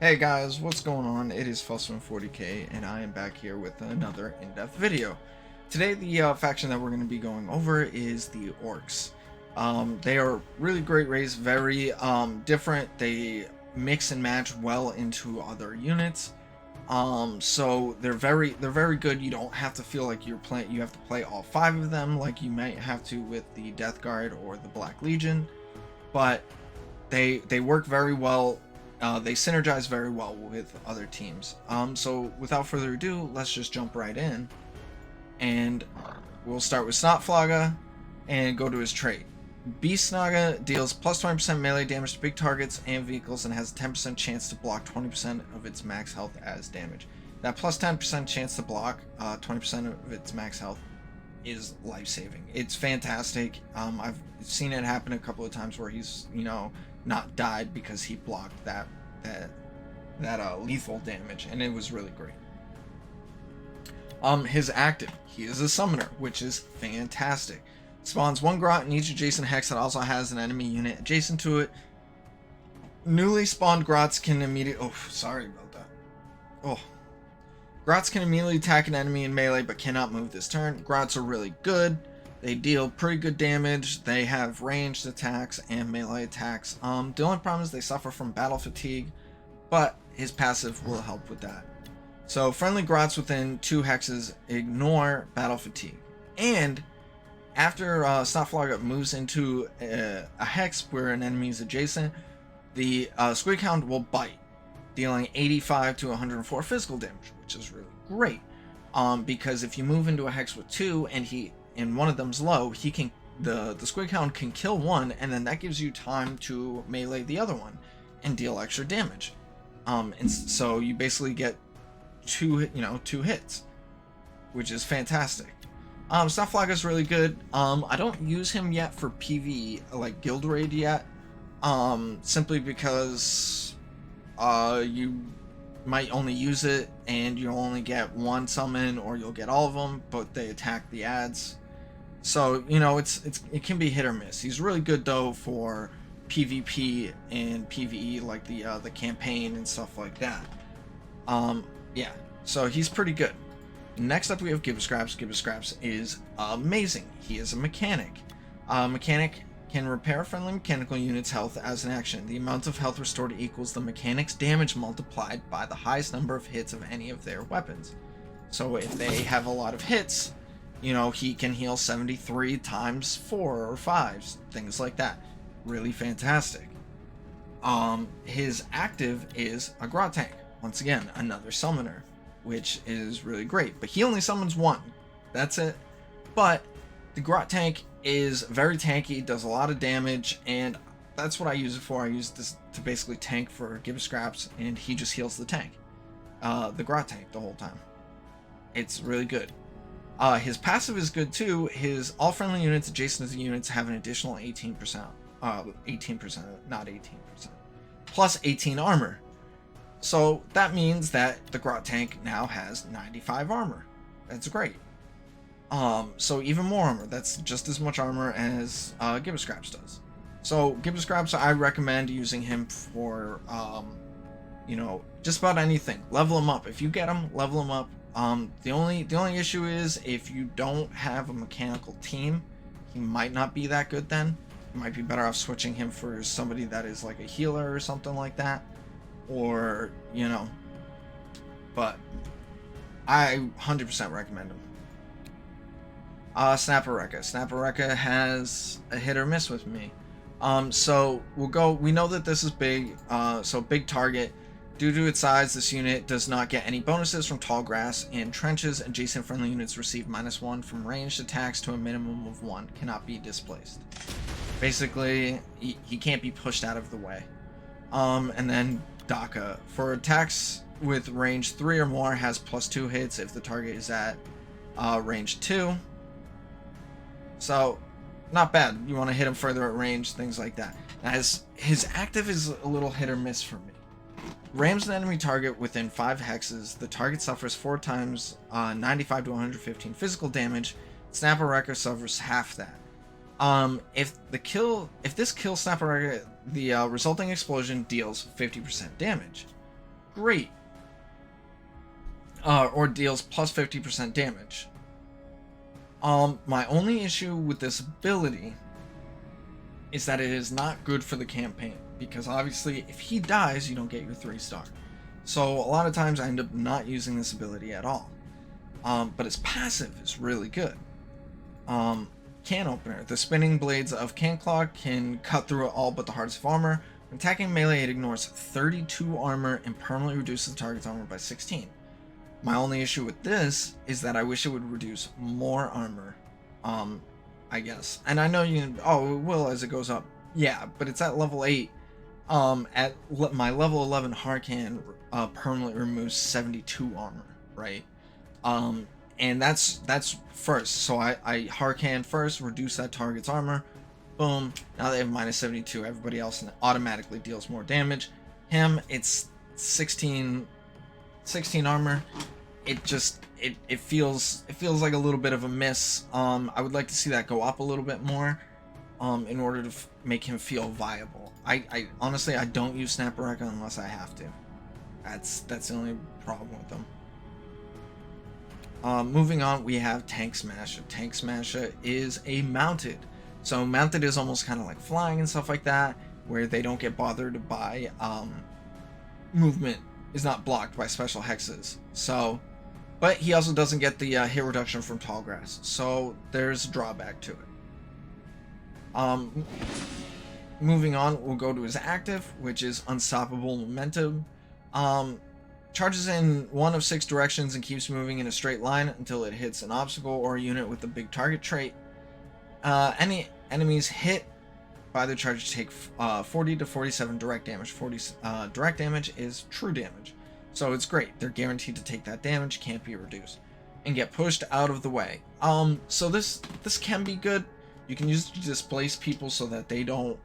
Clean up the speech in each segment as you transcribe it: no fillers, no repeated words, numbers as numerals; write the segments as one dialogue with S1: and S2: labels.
S1: Hey guys, what's going on? It is Fussman40k and I am back here with another in-depth video. Today the faction that we're going to be going over is the orks. They are really great race, very different. They mix and match well into other units. So they're very good. You don't have to feel like you have to play all 5 of them like you might have to with the Death Guard or the Black Legion, but they work very well. They synergize very well with other teams. So without further ado, let's just jump right in. And we'll start with Snotflaga and go to his trait. Beast Naga deals plus 20% melee damage to big targets and vehicles and has a 10% chance to block 20% of its max health as damage. That plus 10% chance to block 20% of its max health is life-saving. It's fantastic. I've seen it happen a couple of times where he's, not died because he blocked that lethal damage, and it was really great. His active, he is a summoner, which is fantastic. Spawns 1 grot in each adjacent hex that also has an enemy unit adjacent to it. Newly spawned grots can immediately grots can immediately attack an enemy in melee but cannot move this turn. Grots are really good. They deal pretty good damage. They have ranged attacks and melee attacks. The only problem is they suffer from battle fatigue, but his passive will help with that. So friendly grots within 2 hexes ignore battle fatigue. And after Snotflaga moves into a hex where an enemy is adjacent, the Squig Hound will bite, dealing 85 to 104 physical damage, which is really great. Because if you move into a hex with 2 and one of them's low, the Squig Hound can kill one, and then that gives you time to melee the other one and deal extra damage. And so you basically get two hits, which is fantastic. Snotflaga is really good. I don't use him yet for PvE, like Guild Raid yet, simply because you might only use it and you'll only get 1 summon, or you'll get all of them, but they attack the ads. So it can be hit or miss. He's really good though for PvP and PvE, like the campaign and stuff like that. Yeah, so he's pretty good. Next up we have Gibboscraps. Gibboscraps is amazing. He is a mechanic. Mechanic can repair friendly mechanical units' health as an action. The amount of health restored equals the mechanic's damage multiplied by the highest number of hits of any of their weapons. So if they have a lot of hits, he can heal 73 times 4 or 5, things like that. Really fantastic. His active is a Grot Tank. Once again, another summoner, which is really great. But he only summons 1. That's it. But the Grot Tank is very tanky, does a lot of damage, and that's what I use it for. I use this to basically tank for Gibboscraps, and he just heals the tank. The Grot Tank the whole time. It's really good. His passive is good too. His all friendly units adjacent to the units have an additional 18%, not 18%, plus 18 armor. So that means that the Grot Tank now has 95 armor. That's great. So even more armor. That's just as much armor as Gibboscraps does. So Gibboscraps, I recommend using him for just about anything. Level him up. If you get him, level him up. The only issue is if you don't have a mechanical team, he might not be that good then. You might be better off switching him for somebody that is like a healer or something like that. Or, but I 100% recommend him. Snappereka. Snappereka has a hit or miss with me. So we know that this is big, so big target. Due to its size, this unit does not get any bonuses from tall grass and trenches. Adjacent friendly units receive -1 from ranged attacks to a minimum of 1. Cannot be displaced. Basically, he can't be pushed out of the way. And then Daka. For attacks with range 3 or more, has +2 hits if the target is at range 2. So, not bad. You want to hit him further at range, things like that. Now, his active is a little hit or miss for me. Rams an enemy target within 5 hexes. The target suffers 4 times 95 to 115 physical damage. Snappereka suffers half that. If this kills Snappereka, the resulting explosion deals 50% damage. great. Or deals plus 50% damage. My only issue with this ability is that it is not good for the campaign, because obviously if he dies, you don't get your 3-star. So a lot of times I end up not using this ability at all. But its passive is really good. Can opener. The spinning blades of Canclaw can cut through all but the hardest of armor. When attacking melee, it ignores 32 armor and permanently reduces the target's armor by 16. My only issue with this is that I wish it would reduce more armor. I guess. And I know you can, oh, it will as it goes up. Yeah, but it's at level 8. At my level 11 Harkan permanently removes 72 armor, right? And that's first. So I Harkan first, reduce that target's armor. Boom. Now they have minus 72. Everybody else automatically deals more damage. Him, it's 16 armor. It feels like a little bit of a miss. I would like to see that go up a little bit more, in order to make him feel viable. I honestly, I don't use Snappereka unless I have to. That's the only problem with them. Moving on, we have Tank Smasher. Tank Smasher is a mounted. So mounted is almost kind of like flying and stuff like that, where they don't get bothered by movement is not blocked by special hexes. So, but he also doesn't get the hit reduction from tall grass. So there's a drawback to it. Moving on, we'll go to his active, which is Unstoppable Momentum. Charges in one of 6 directions and keeps moving in a straight line until it hits an obstacle or a unit with the big target trait. Any enemies hit by the charge take 40 to 47 direct damage. 40 direct damage is true damage. So it's great. They're guaranteed to take that damage, can't be reduced, and get pushed out of the way. So this can be good. You can use it to displace people so that they don't,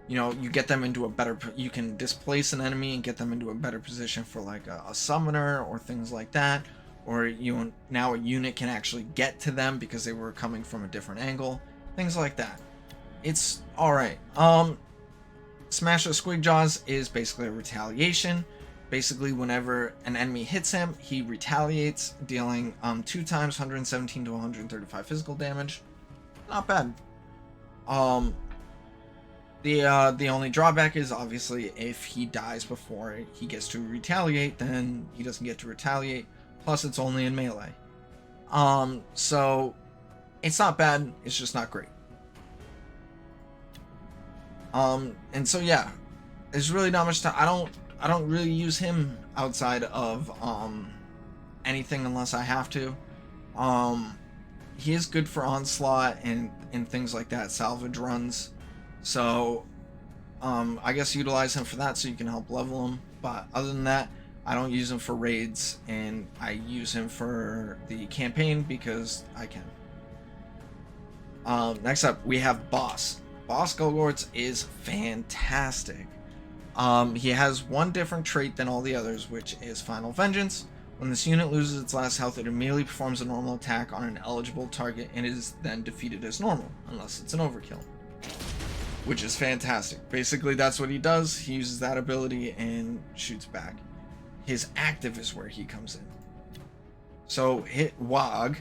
S1: you know, you get them into a better, you can displace an enemy and get them into a better position for like a summoner or things like that. Or now a unit can actually get to them because they were coming from a different angle. Things like that. It's alright. Smash the Squigjaws is basically a retaliation. Basically, whenever an enemy hits him, he retaliates, dealing 2 times 117 to 135 physical damage. Not bad. The only drawback is obviously if he dies before he gets to retaliate, then he doesn't get to retaliate. Plus, it's only in melee. So it's not bad. It's just not great. And so yeah, there's really not much to. I don't really use him outside of anything unless I have to. He is good for onslaught and things like that, salvage runs. So I guess utilize him for that so you can help level him. But other than that, I don't use him for raids, and I use him for the campaign because I can. Next up, we have Boss. Boss Golgorts is fantastic. He has one different trait than all the others, which is Final Vengeance. When this unit loses its last health, it immediately performs a normal attack on an eligible target and is then defeated as normal, unless it's an overkill. Which is fantastic. Basically, that's what he does. He uses that ability and shoots back. His active is where he comes in. So, hit wahhhhg.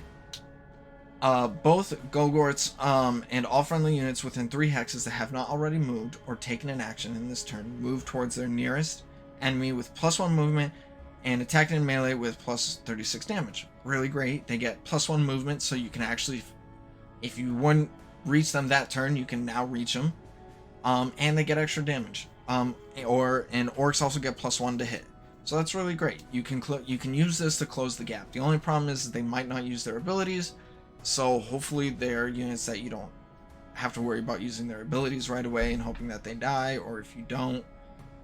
S1: Both Golgorts and all friendly units within 3 hexes that have not already moved or taken an action in this turn move towards their nearest enemy with +1 movement and attack in melee with plus 36 damage. Really great. They get +1 movement, so you can actually, if you wouldn't reach them that turn, you can now reach them. And they get extra damage. And orks also get +1 to hit. So that's really great. You can use this to close the gap. The only problem is they might not use their abilities. So hopefully they're units that you don't have to worry about using their abilities right away and hoping that they die, or if you don't,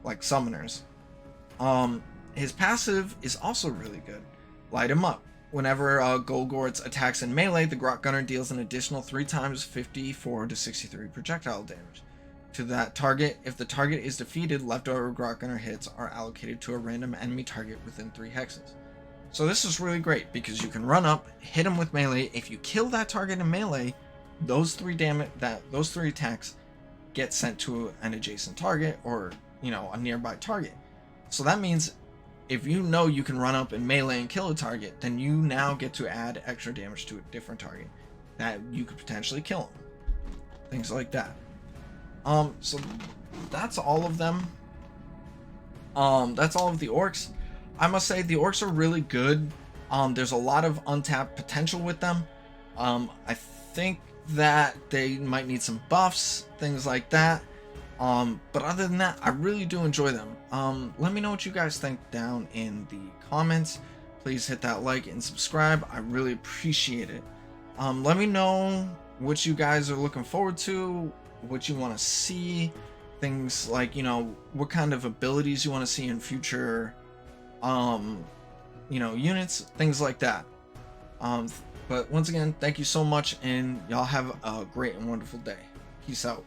S1: like summoners. His passive is also really good. Light him up. Whenever Golgorts attacks in melee, the Grot Gunner deals an additional 3 times 54 to 63 projectile damage to that target. If the target is defeated, leftover Grot Gunner hits are allocated to a random enemy target within 3 hexes. So this is really great because you can run up, hit him with melee. If you kill that target in melee, those 3 attacks get sent to an adjacent target or, you know, a nearby target. So that means if you know you can run up and melee and kill a target, then you now get to add extra damage to a different target that you could potentially kill them. Things like that. So that's all of them. That's all of the orks. I must say the orks are really good. There's a lot of untapped potential with them. I think that they might need some buffs, things like that. But other than that, I really do enjoy them. Let me know what you guys think down in the comments. Please hit that like and subscribe. I really appreciate it. Let me know what you guys are looking forward to, what you want to see, things like, you know, what kind of abilities you want to see in future, you know, units, things like that. But once again, thank you so much, and y'all have a great and wonderful day. Peace out.